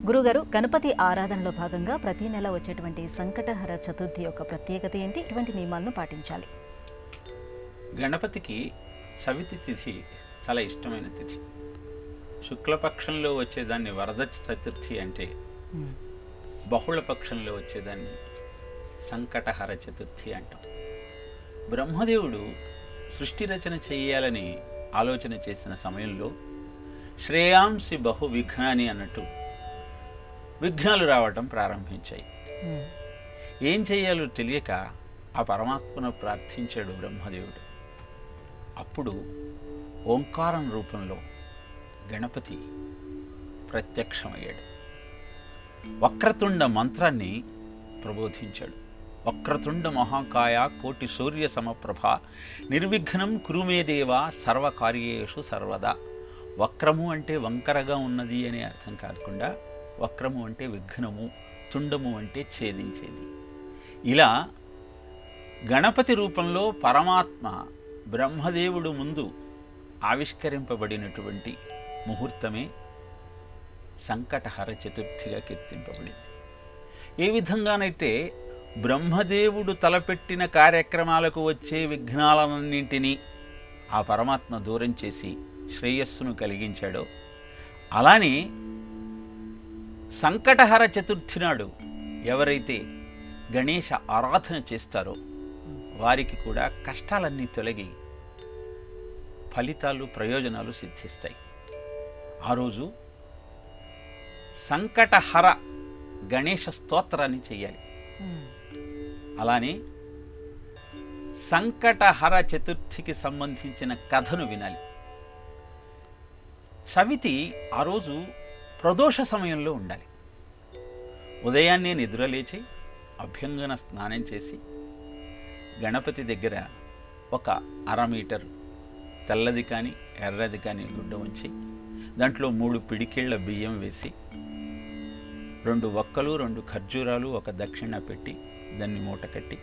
గురుగారు, గణపతి ఆరాధనలో భాగంగా ప్రతి నెల వచ్చేటువంటి సంకటహర చతుర్థి యొక్క ప్రత్యేకత ఏంటి? ఇటువంటి నియమాలను పాటించాలి. గణపతికి చవితి తిథి చాలా ఇష్టమైన తిథి. శుక్లపక్షంలో వచ్చేదాన్ని వరద చతుర్థి అంటే, బహుళ పక్షంలో వచ్చేదాన్ని సంకటహర చతుర్థి అంటాం. బ్రహ్మదేవుడు సృష్టి రచన చేయాలని ఆలోచన చేసిన సమయంలో శ్రేయాంసి బహు విఘ్నాని అన్నట్టు విఘ్నాలు రావటం ప్రారంభించాయి. ఏం చేయాలో తెలియక ఆ పరమాత్మను ప్రార్థించాడు బ్రహ్మదేవుడు. అప్పుడు ఓంకారం రూపంలో గణపతి ప్రత్యక్షమయ్యాడు. వక్రతుండ మంత్రాన్ని ప్రబోధించాడు. వక్రతుండ మహాకాయ కోటి సూర్య సమప్రభ నిర్విఘ్నం కురుమే దేవ సర్వకార్యేషు సర్వదా. వక్రము అంటే వంకరగా ఉన్నది అనే అర్థం కాకుండా, వక్రము అంటే విఘ్నము, తుండము అంటే ఛేదించేది. ఇలా గణపతి రూపంలో పరమాత్మ బ్రహ్మదేవుడు ముందు ఆవిష్కరింపబడినటువంటి ముహూర్తమే సంకటహర చతుర్థిగా కీర్తింపబడింది. ఏ విధంగానైతే బ్రహ్మదేవుడు తలపెట్టిన కార్యక్రమాలకు వచ్చే విఘ్నాలన్నింటినీ ఆ పరమాత్మ దూరం చేసి శ్రేయస్సును కలిగించాడో, అలానే సంకటహర చతుర్థి నాడు ఎవరైతే గణేశ ఆరాధన చేస్తారో వారికి కూడా కష్టాలన్నీ తొలగి ఫలితాలు, ప్రయోజనాలు సిద్ధిస్తాయి. ఆ రోజు సంకటహర గణేశ స్తోత్రాన్ని చెయ్యాలి. అలానే సంకటహర చతుర్థికి సంబంధించిన కథను వినాలి. చవితి ఆ రోజు ప్రదోష సమయంలో ఉండాలి. ఉదయాన్నే నిద్రలేచి అభ్యంగన స్నానం చేసి గణపతి దగ్గర ఒక 1/2 మీటర్ తెల్లది కానీ ఎర్రది కానీ గుడ్డ ఉంచి దాంట్లో 3 పిడికిళ్ల బియ్యం వేసి 2 వక్కలు 2 ఖర్జూరాలు ఒక దక్షిణ పెట్టి దాన్ని మూట కట్టి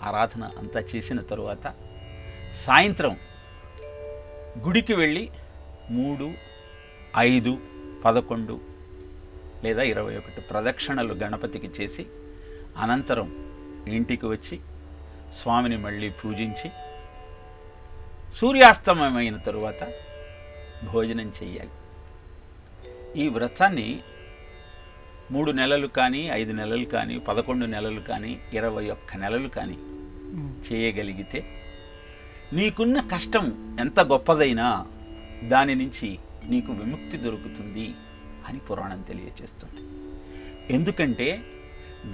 ఆరాధన అంతా చేసిన తరువాత సాయంత్రం గుడికి వెళ్ళి 3, 5, 11 లేదా 21 ప్రదక్షిణలు గణపతికి చేసి అనంతరం ఇంటికి వచ్చి స్వామిని మళ్ళీ పూజించి సూర్యాస్తమయమైన తరువాత భోజనం చెయ్యాలి. ఈ వ్రతాన్ని 3 నెలలు కానీ 5 నెలలు కానీ 11 నెలలు కానీ 21 నెలలు కానీ చేయగలిగితే నీకున్న కష్టం ఎంత గొప్పదైనా దాని నుంచి నీకు విముక్తి దొరుకుతుంది అని పురాణం తెలియచేస్తుంది. ఎందుకంటే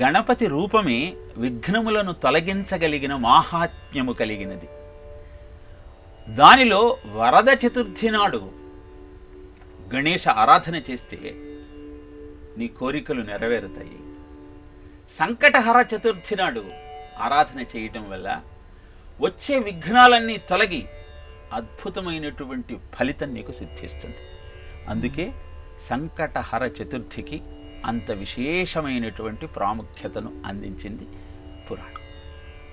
గణపతి రూపమే విఘ్నములను తొలగించగలిగిన మాహాత్మ్యము కలిగినది. దానిలో వరద చతుర్థి నాడు గణేశ ఆరాధన చేస్తే నీ కోరికలు నెరవేరుతాయి. సంకటహర చతుర్థి నాడు ఆరాధన చేయటం వల్ల వచ్చే విఘ్నాలన్నీ తొలగి అద్భుతమైనటువంటి ఫలితం నీకు సిద్ధిస్తుంది. అందుకే సంకటహర చతుర్థికి అంత విశేషమైనటువంటి ప్రాముఖ్యతను అందించింది పురాణం.